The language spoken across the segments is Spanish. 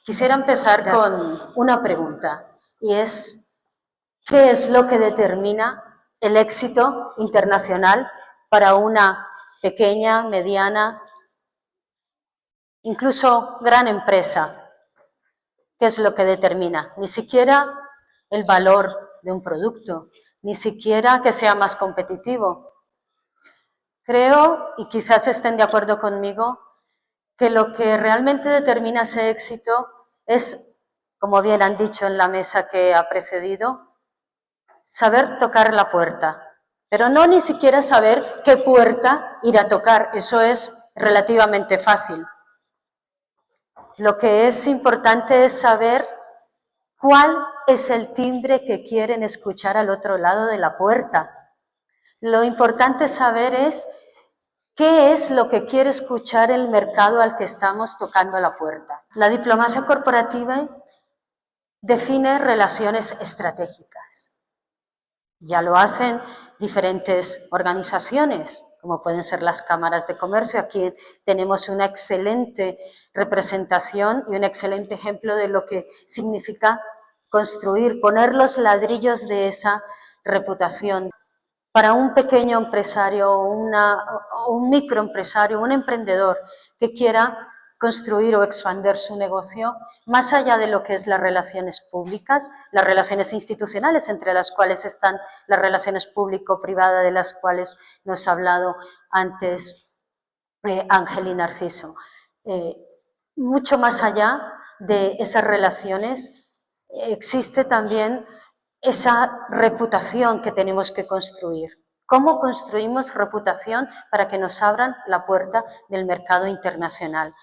Quisiera empezar con una pregunta, y es, ¿qué es lo que determina el éxito internacional para una pequeña, mediana, incluso gran empresa? ¿Qué es lo que determina? Ni siquiera el valor de un producto, ni siquiera que sea más competitivo. Creo, y quizás estén de acuerdo conmigo, que lo que realmente determina ese éxito es, como bien han dicho en la mesa que ha precedido, saber tocar la puerta, pero no ni siquiera saber qué puerta ir a tocar, eso es relativamente fácil. Lo que es importante es saber cuál es el timbre que quieren escuchar al otro lado de la puerta. Lo importante saber es qué es lo que quiere escuchar el mercado al que estamos tocando la puerta. La diplomacia corporativa define relaciones estratégicas. Ya lo hacen diferentes organizaciones, como pueden ser las cámaras de comercio. Aquí tenemos una excelente representación y un excelente ejemplo de lo que significa construir, poner los ladrillos de esa reputación. Para un pequeño empresario o un microempresario, un emprendedor que quiera construir o expandir su negocio, más allá de lo que es las relaciones públicas, las relaciones institucionales, entre las cuales están las relaciones público-privadas, de las cuales nos ha hablado antes Ángel y Narciso. Mucho más allá de esas relaciones, existe también esa reputación que tenemos que construir. ¿Cómo construimos reputación para que nos abran la puerta del mercado internacional?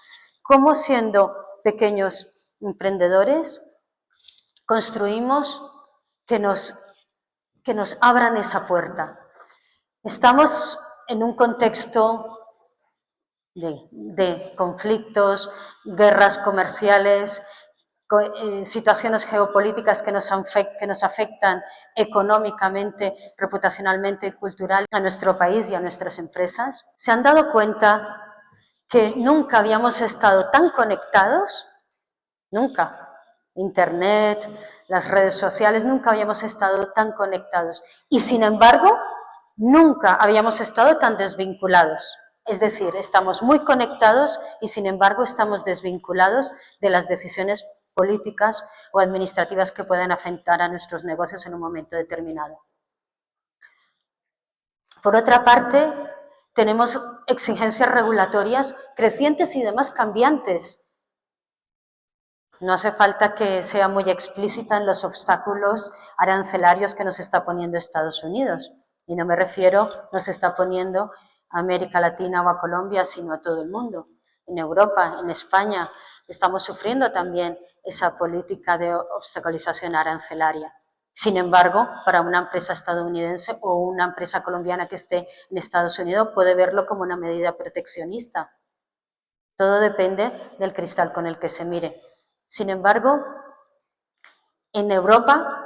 ¿Cómo, siendo pequeños emprendedores, construimos que nos abran esa puerta? Estamos en un contexto de conflictos, guerras comerciales, situaciones geopolíticas que nos afectan económicamente, reputacionalmente y cultural a nuestro país y a nuestras empresas. ¿Se han dado cuenta que nunca habíamos estado tan conectados? Nunca. Internet, las redes sociales, nunca habíamos estado tan conectados. Y sin embargo, nunca habíamos estado tan desvinculados. Es decir, estamos muy conectados y sin embargo estamos desvinculados de las decisiones políticas o administrativas que puedan afectar a nuestros negocios en un momento determinado. Por otra parte, tenemos exigencias regulatorias crecientes y demás cambiantes. No hace falta que sea muy explícita en los obstáculos arancelarios que nos está poniendo Estados Unidos. Y no me refiero, nos está poniendo a América Latina o a Colombia, sino a todo el mundo. En Europa, en España, estamos sufriendo también esa política de obstaculización arancelaria. Sin embargo, para una empresa estadounidense o una empresa colombiana que esté en Estados Unidos puede verlo como una medida proteccionista. Todo depende del cristal con el que se mire. Sin embargo, en Europa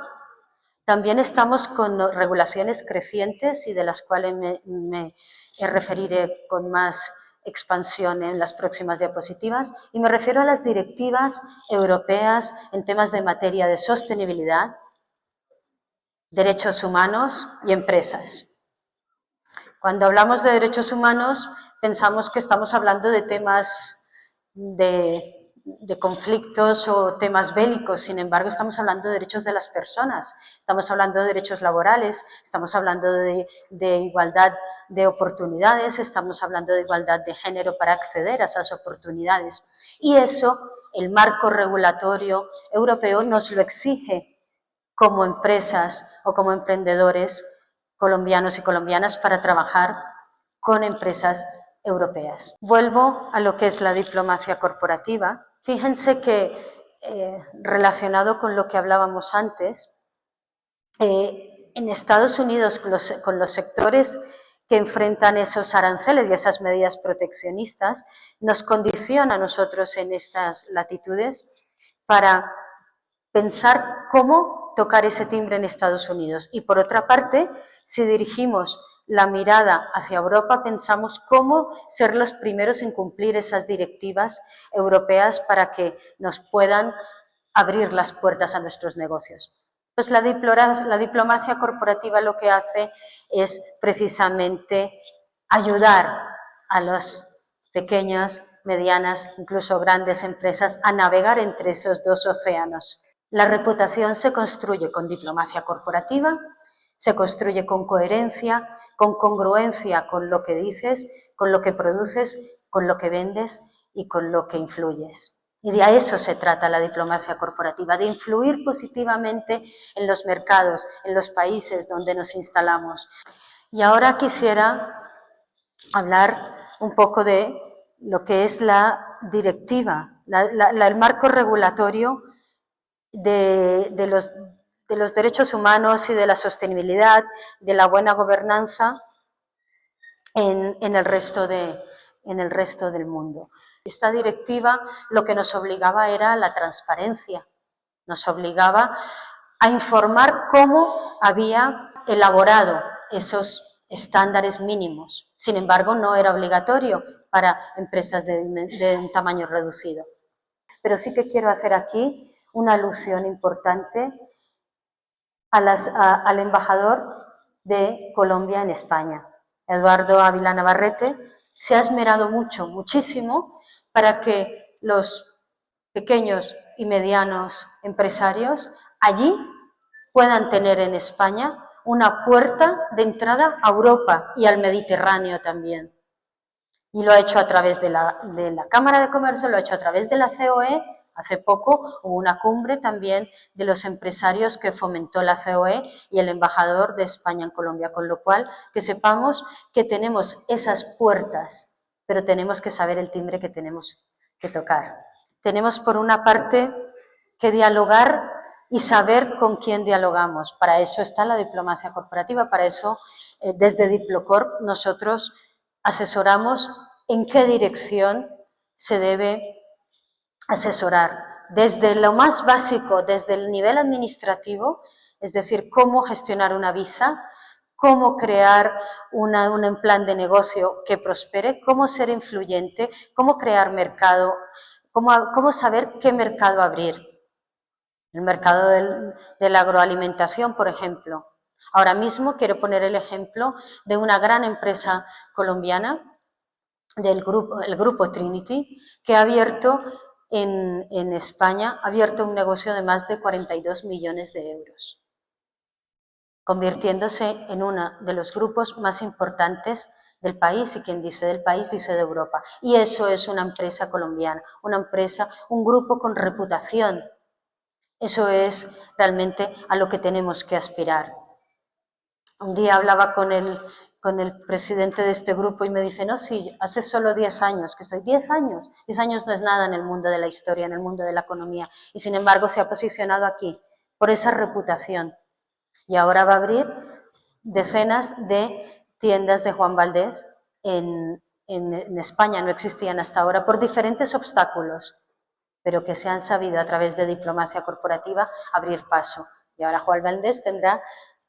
también estamos con regulaciones crecientes y de las cuales me referiré con más expansión en las próximas diapositivas, y me refiero a las directivas europeas en temas de materia de sostenibilidad, derechos humanos y empresas. Cuando hablamos de derechos humanos, pensamos que estamos hablando de temas de conflictos o temas bélicos. Sin embargo, estamos hablando de derechos de las personas, estamos hablando de derechos laborales, estamos hablando de igualdad de oportunidades, estamos hablando de igualdad de género para acceder a esas oportunidades. Y eso, el marco regulatorio europeo nos lo exige como empresas o como emprendedores colombianos y colombianas para trabajar con empresas europeas. Vuelvo a lo que es la diplomacia corporativa. Fíjense que relacionado con lo que hablábamos antes, en Estados Unidos con los sectores que enfrentan esos aranceles y esas medidas proteccionistas, nos condiciona a nosotros en estas latitudes para pensar cómo tocar ese timbre en Estados Unidos. Y por otra parte, si dirigimos la mirada hacia Europa, pensamos cómo ser los primeros en cumplir esas directivas europeas para que nos puedan abrir las puertas a nuestros negocios. Pues la diplomacia corporativa lo que hace es precisamente ayudar a las pequeñas, medianas, incluso grandes empresas a navegar entre esos dos océanos. La reputación se construye con diplomacia corporativa, se construye con coherencia, con congruencia con lo que dices, con lo que produces, con lo que vendes y con lo que influyes. Y de eso se trata la diplomacia corporativa, de influir positivamente en los mercados, en los países donde nos instalamos. Y ahora quisiera hablar un poco de lo que es la directiva, el marco regulatorio de los derechos humanos y de la sostenibilidad, de la buena gobernanza en el resto del mundo. Esta directiva lo que nos obligaba era la transparencia, nos obligaba a informar cómo había elaborado esos estándares mínimos. Sin embargo, no era obligatorio para empresas de un tamaño reducido. Pero sí que quiero hacer aquí una alusión importante al embajador de Colombia en España, Eduardo Ávila Navarrete. Se ha esmerado muchísimo, para que los pequeños y medianos empresarios allí puedan tener en España una puerta de entrada a Europa y al Mediterráneo también. Y lo ha hecho a través de la Cámara de Comercio, lo ha hecho a través de la COE. Hace poco hubo una cumbre también de los empresarios que fomentó la COE y el embajador de España en Colombia, con lo cual que sepamos que tenemos esas puertas, pero tenemos que saber el timbre que tenemos que tocar. Tenemos por una parte que dialogar y saber con quién dialogamos. Para eso está la diplomacia corporativa, para eso desde Diplocorp nosotros asesoramos en qué dirección se debe asesorar, desde lo más básico, desde el nivel administrativo, es decir, cómo gestionar una visa, cómo crear un plan de negocio que prospere, cómo ser influyente, cómo crear mercado, cómo saber qué mercado abrir. El mercado de la agroalimentación, por ejemplo. Ahora mismo quiero poner el ejemplo de una gran empresa colombiana, el grupo Trinity, que ha abierto en España, ha abierto un negocio de más de 42 millones de euros, convirtiéndose en uno de los grupos más importantes del país, y quien dice del país dice de Europa. Y eso es una empresa colombiana, una empresa, un grupo con reputación. Eso es realmente a lo que tenemos que aspirar. Un día hablaba con el presidente de este grupo y me dice, no, sí, hace solo 10 años, que soy 10 años. 10 años no es nada en el mundo de la historia, en el mundo de la economía. Y sin embargo se ha posicionado aquí por esa reputación. Y ahora va a abrir decenas de tiendas de Juan Valdés en España. No existían hasta ahora por diferentes obstáculos, pero que se han sabido a través de diplomacia corporativa abrir paso. Y ahora Juan Valdés tendrá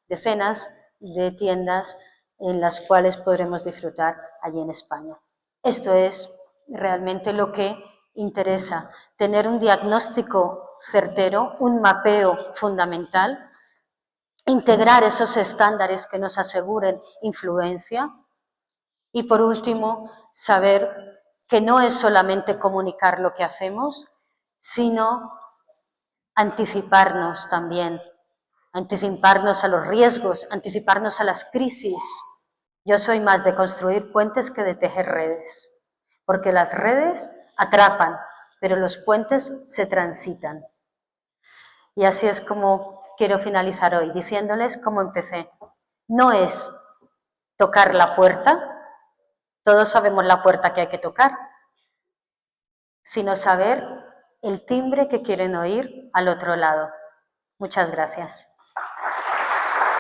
decenas de tiendas en las cuales podremos disfrutar allí en España. Esto es realmente lo que interesa, tener un diagnóstico certero, un mapeo fundamental, integrar esos estándares que nos aseguren influencia y, por último, saber que no es solamente comunicar lo que hacemos, sino anticiparnos también, anticiparnos a los riesgos, anticiparnos a las crisis. Yo soy más de construir puentes que de tejer redes, porque las redes atrapan, pero los puentes se transitan. Y así es como quiero finalizar hoy, diciéndoles cómo empecé. No es tocar la puerta, todos sabemos la puerta que hay que tocar, sino saber el timbre que quieren oír al otro lado. Muchas gracias.